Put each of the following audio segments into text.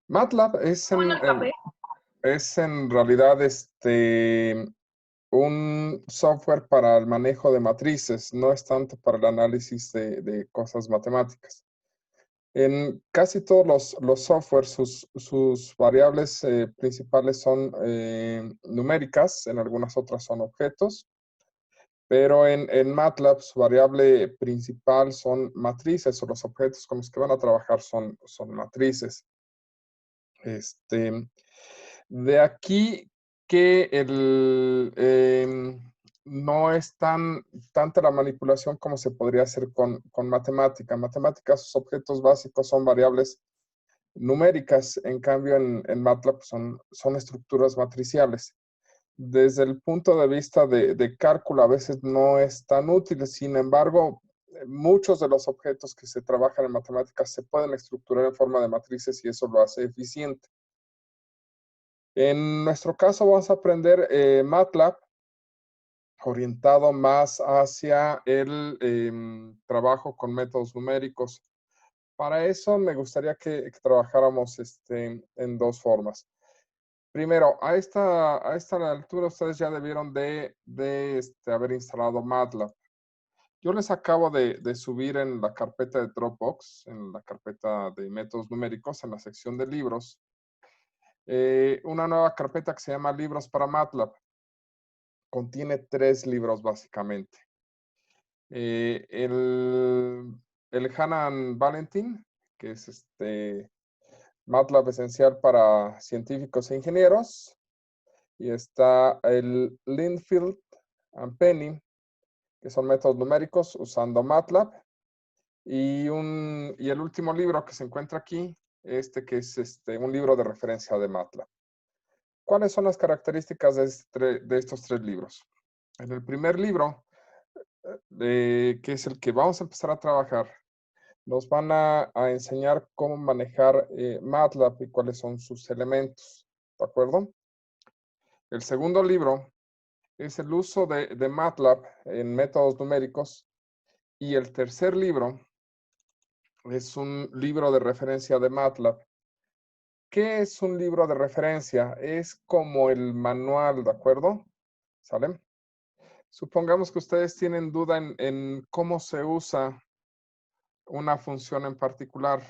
MATLAB Bueno, café. es en realidad un software para el manejo de matrices, no es tanto para el análisis de cosas matemáticas. En casi todos los softwares, sus variables principales son numéricas, en algunas otras son objetos, pero en MATLAB su variable principal son matrices, o los objetos con los que van a trabajar son matrices. De aquí que no es tanta la manipulación como se podría hacer con matemática. En matemática, sus objetos básicos son variables numéricas, en cambio en MATLAB son estructuras matriciales. Desde el punto de vista de cálculo, a veces no es tan útil. Sin embargo, muchos de los objetos que se trabajan en matemáticas se pueden estructurar en forma de matrices y eso lo hace eficiente. En nuestro caso vamos a aprender MATLAB orientado más hacia el trabajo con métodos numéricos. Para eso me gustaría que trabajáramos en dos formas. Primero, a esta altura ustedes ya debieron de haber instalado MATLAB. Yo les acabo de subir en la carpeta de Dropbox, en la carpeta de métodos numéricos, en la sección de libros, una nueva carpeta que se llama Libros para MATLAB. Contiene 3 libros básicamente. El Hanan Valentin, que es MATLAB esencial para científicos e ingenieros. Y está el Linfield and Penny, que son métodos numéricos usando MATLAB. Y el último libro que se encuentra aquí, que es un libro de referencia de MATLAB. ¿Cuáles son las características de estos 3 libros? En el primer libro, que es el que vamos a empezar a trabajar, nos van a enseñar cómo manejar MATLAB y cuáles son sus elementos, ¿de acuerdo? El segundo libro es el uso de MATLAB en métodos numéricos y el tercer libro es un libro de referencia de MATLAB. ¿Qué es un libro de referencia? Es como el manual, ¿de acuerdo? ¿Sale? Supongamos que ustedes tienen duda en cómo se usa una función en particular.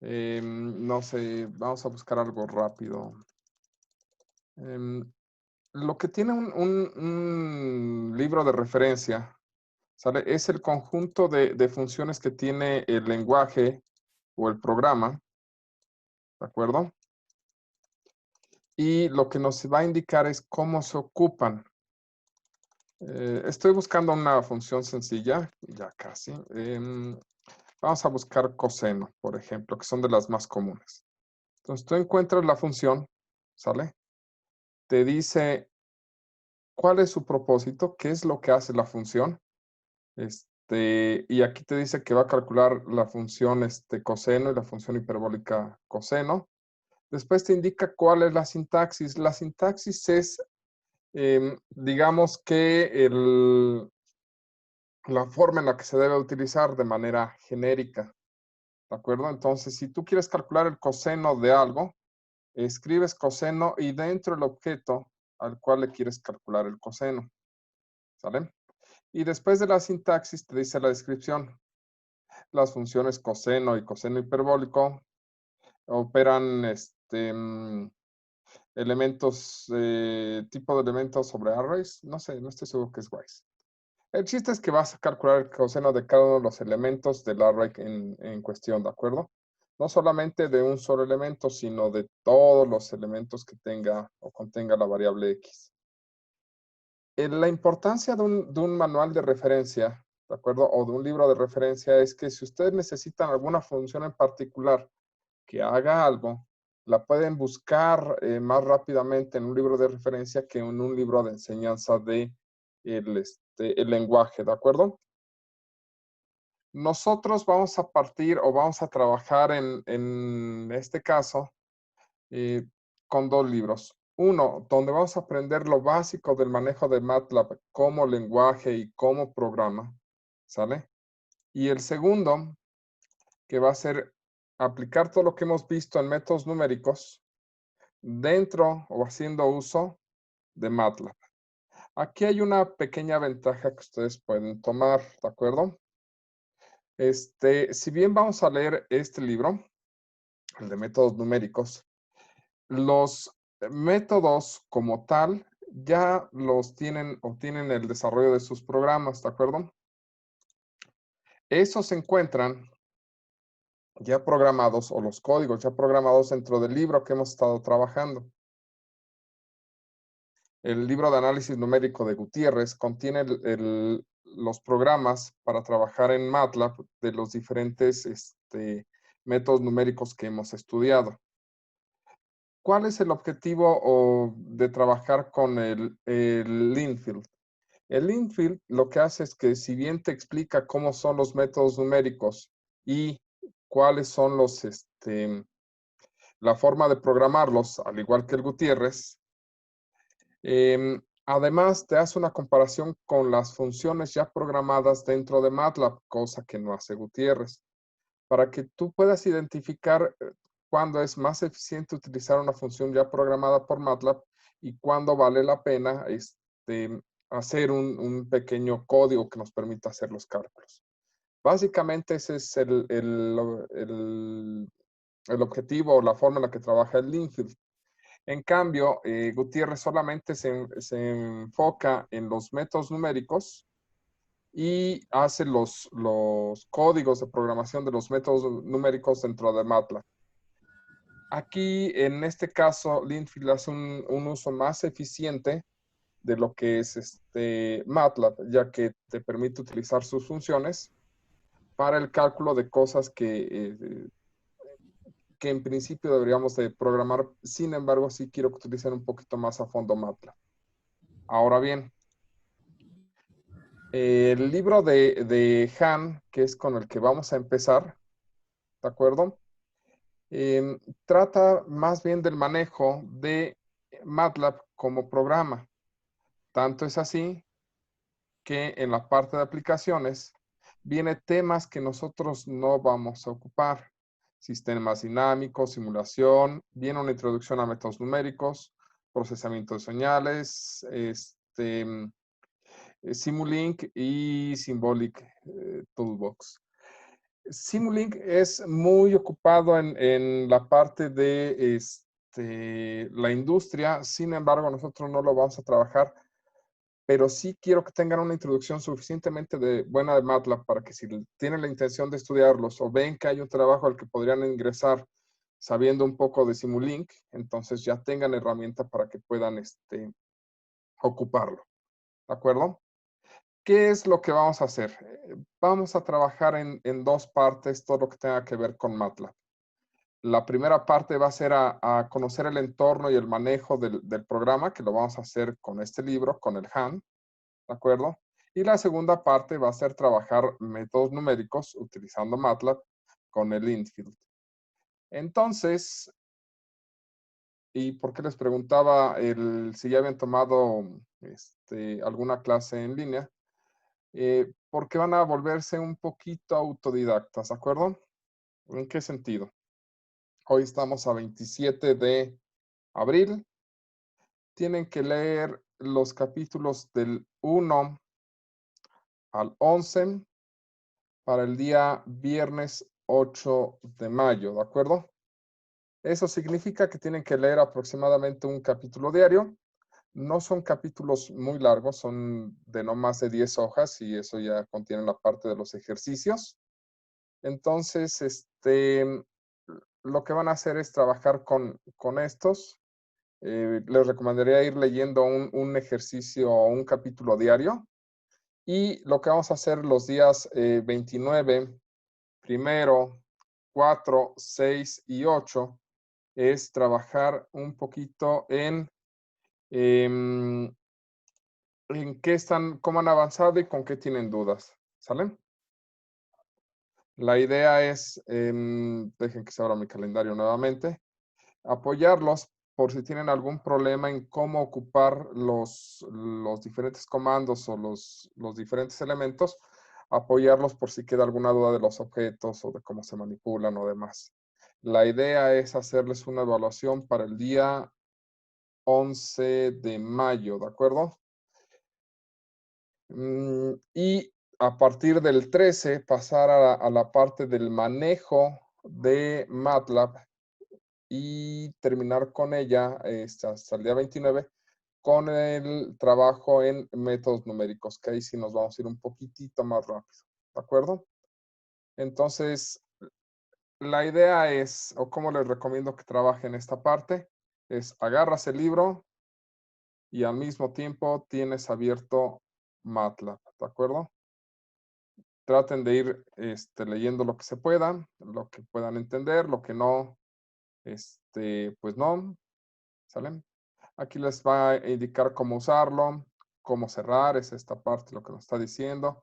No sé, vamos a buscar algo rápido. Lo que tiene un libro de referencia, ¿sale? Es el conjunto de funciones que tiene el lenguaje o el programa, ¿de acuerdo? Y lo que nos va a indicar es cómo se ocupan. Estoy buscando una función sencilla, ya casi. Vamos a buscar coseno, por ejemplo, que son de las más comunes. Entonces, tú encuentras la función, ¿sale? Te dice cuál es su propósito, qué es lo que hace la función. Y aquí te dice que va a calcular la función coseno y la función hiperbólica coseno. Después te indica cuál es la sintaxis. La sintaxis es, digamos que la forma en la que se debe utilizar de manera genérica. ¿De acuerdo? Entonces, si tú quieres calcular el coseno de algo, escribes coseno y dentro del objeto al cual le quieres calcular el coseno. ¿Sale? Y después de la sintaxis te dice la descripción. Las funciones coseno y coseno hiperbólico operan elementos, tipo de elementos sobre arrays. No sé, no estoy seguro que es WISE. El chiste es que vas a calcular el coseno de cada uno de los elementos del array en cuestión, ¿de acuerdo? No solamente de un solo elemento, sino de todos los elementos que tenga o contenga la variable X. La importancia de un manual de referencia, ¿de acuerdo? O de un libro de referencia es que si ustedes necesitan alguna función en particular que haga algo, la pueden buscar más rápidamente en un libro de referencia que en un libro de enseñanza de el lenguaje, ¿de acuerdo? Nosotros vamos a partir o vamos a trabajar en este caso con 2 libros. Uno, donde vamos a aprender lo básico del manejo de MATLAB como lenguaje y como programa, ¿sale? Y el segundo, que va a ser aplicar todo lo que hemos visto en métodos numéricos dentro o haciendo uso de MATLAB. Aquí hay una pequeña ventaja que ustedes pueden tomar, ¿de acuerdo? Si bien vamos a leer este libro, el de métodos numéricos, los métodos como tal ya los tienen o tienen el desarrollo de sus programas, ¿de acuerdo? Esos se encuentran ya programados o los códigos ya programados dentro del libro que hemos estado trabajando. El libro de análisis numérico de Gutiérrez contiene los programas para trabajar en MATLAB de los diferentes métodos numéricos que hemos estudiado. ¿Cuál es el objetivo de trabajar con el Linfield? El Linfield lo que hace es que si bien te explica cómo son los métodos numéricos y cuáles son la forma de programarlos, al igual que el Gutiérrez, además te hace una comparación con las funciones ya programadas dentro de MATLAB, cosa que no hace Gutiérrez, para que tú puedas identificar cuándo es más eficiente utilizar una función ya programada por MATLAB y cuándo vale la pena hacer un pequeño código que nos permita hacer los cálculos. Básicamente ese es el objetivo o la forma en la que trabaja el Linfield. En cambio, Gutiérrez solamente se enfoca en los métodos numéricos y hace los códigos de programación de los métodos numéricos dentro de MATLAB. Aquí, en este caso, Linfield hace un uso más eficiente de lo que es MATLAB, ya que te permite utilizar sus funciones para el cálculo de cosas que en principio deberíamos de programar. Sin embargo, sí quiero que utilicen un poquito más a fondo MATLAB. Ahora bien, el libro de Han, que es con el que vamos a empezar, ¿de acuerdo? Trata más bien del manejo de MATLAB como programa. Tanto es así que en la parte de aplicaciones viene temas que nosotros no vamos a ocupar. Sistemas dinámicos, simulación, viene una introducción a métodos numéricos, procesamiento de señales, Simulink y Symbolic Toolbox. Simulink es muy ocupado en la parte de la industria, sin embargo, nosotros no lo vamos a trabajar, pero sí quiero que tengan una introducción suficientemente buena de MATLAB para que si tienen la intención de estudiarlos o ven que hay un trabajo al que podrían ingresar sabiendo un poco de Simulink, entonces ya tengan herramienta para que puedan ocuparlo. ¿De acuerdo? ¿Qué es lo que vamos a hacer? Vamos a trabajar en dos partes todo lo que tenga que ver con MATLAB. La primera parte va a ser a conocer el entorno y el manejo del programa, que lo vamos a hacer con este libro, con el Han, ¿de acuerdo? Y la segunda parte va a ser trabajar métodos numéricos utilizando MATLAB con el Linfield. Entonces, ¿y por qué les preguntaba si ya habían tomado alguna clase en línea? Porque van a volverse un poquito autodidactas, ¿de acuerdo? ¿En qué sentido? Hoy estamos a 27 de abril. Tienen que leer los capítulos del 1 al 11 para el día viernes 8 de mayo, ¿de acuerdo? Eso significa que tienen que leer aproximadamente un capítulo diario. No son capítulos muy largos, son de no más de 10 hojas y eso ya contiene la parte de los ejercicios. Entonces, lo que van a hacer es trabajar con estos. Les recomendaría ir leyendo un ejercicio o un capítulo diario. Y lo que vamos a hacer los días 29, primero, 4, 6 y 8 es trabajar un poquito em, en qué están, cómo han avanzado y con qué tienen dudas. ¿Sale? La idea es, dejen que se abra mi calendario nuevamente, apoyarlos por si tienen algún problema en cómo ocupar los diferentes comandos o los diferentes elementos, apoyarlos por si queda alguna duda de los objetos o de cómo se manipulan o demás. La idea es hacerles una evaluación para el día 11 de mayo, ¿de acuerdo? Y a partir del 13 pasar a la parte del manejo de MATLAB y terminar con ella hasta el día 29 con el trabajo en métodos numéricos, que ahí sí nos vamos a ir un poquitito más rápido, ¿de acuerdo? Entonces, la idea es, o cómo les recomiendo que trabajen esta parte, es agarras el libro y al mismo tiempo tienes abierto MATLAB, ¿de acuerdo? Traten de ir leyendo lo que se pueda, lo que puedan entender, lo que no, pues no, ¿sale? Aquí les va a indicar cómo usarlo, cómo cerrar, es esta parte lo que nos está diciendo,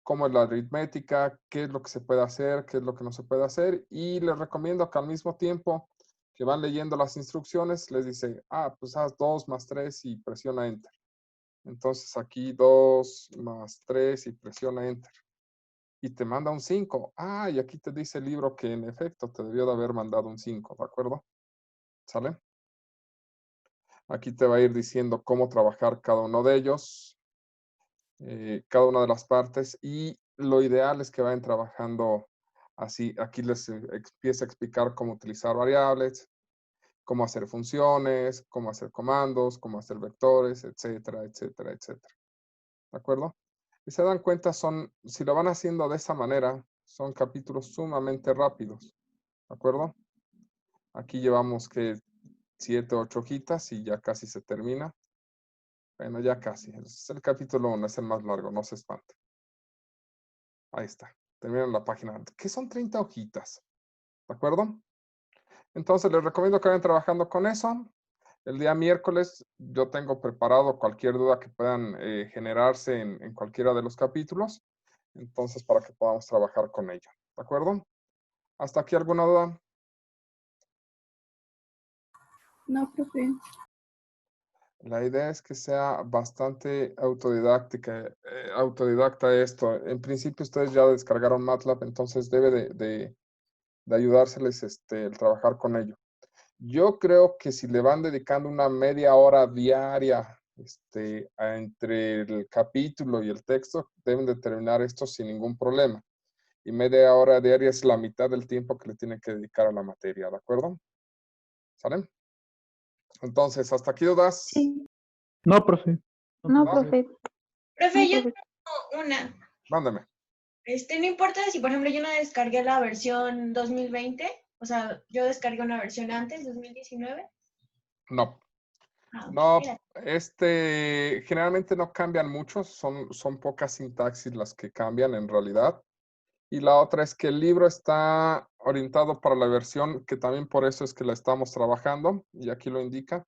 cómo es la aritmética, qué es lo que se puede hacer, qué es lo que no se puede hacer. Y les recomiendo que al mismo tiempo que van leyendo las instrucciones, les dice, pues haz 2 más 3 y presiona Enter. Entonces aquí 2 más 3 y presiona Enter. Y te manda un 5. Y aquí te dice el libro que en efecto te debió de haber mandado un 5, ¿de acuerdo? ¿Sale? Aquí te va a ir diciendo cómo trabajar cada uno de ellos, cada una de las partes, y lo ideal es que vayan trabajando así. Aquí les empieza a explicar cómo utilizar variables, cómo hacer funciones, cómo hacer comandos, cómo hacer vectores, etcétera, etcétera, etcétera. ¿De acuerdo? Y se dan cuenta, si lo van haciendo de esa manera, son capítulos sumamente rápidos. ¿De acuerdo? Aquí llevamos que 7, 8 hojitas y ya casi se termina. Bueno, ya casi. Es el capítulo 1, es el más largo, no se espante. Ahí está. Terminan la página. ¿Qué son 30 hojitas? ¿De acuerdo? Entonces les recomiendo que vayan trabajando con eso. El día miércoles yo tengo preparado cualquier duda que puedan generarse en cualquiera de los capítulos. Entonces, para que podamos trabajar con ello. ¿De acuerdo? ¿Hasta aquí alguna duda? No, profe. La idea es que sea bastante autodidacta esto. En principio ustedes ya descargaron MATLAB, entonces debe de ayudárseles el trabajar con ello. Yo creo que si le van dedicando una media hora diaria entre el capítulo y el texto, deben de terminar esto sin ningún problema. Y media hora diaria es la mitad del tiempo que le tienen que dedicar a la materia, ¿de acuerdo? ¿Salen? Entonces, ¿hasta aquí dudas? Sí. No, profe. No, ¿No? profe. Profe, No, yo profe. tengo una. Mándeme. No importa si, por ejemplo, yo no descargué la versión 2020, o sea, yo descargué una versión antes, 2019. No. Ah, No, mira. generalmente no cambian mucho, son pocas sintaxis las que cambian en realidad. Y la otra es que el libro está orientado para la versión, que también por eso es que la estamos trabajando, y aquí lo indica.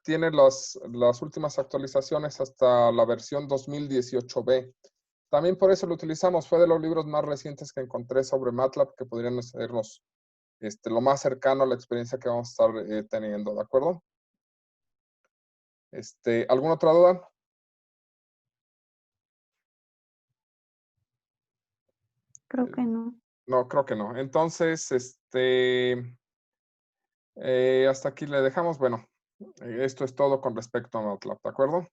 Tiene las últimas actualizaciones hasta la versión 2018b. También por eso lo utilizamos, fue de los libros más recientes que encontré sobre MATLAB que podrían sernos lo más cercano a la experiencia que vamos a estar teniendo, ¿de acuerdo? ¿Alguna otra duda? Creo que no. No, creo que no. Entonces, hasta aquí le dejamos. Bueno, esto es todo con respecto a MATLAB, ¿de acuerdo?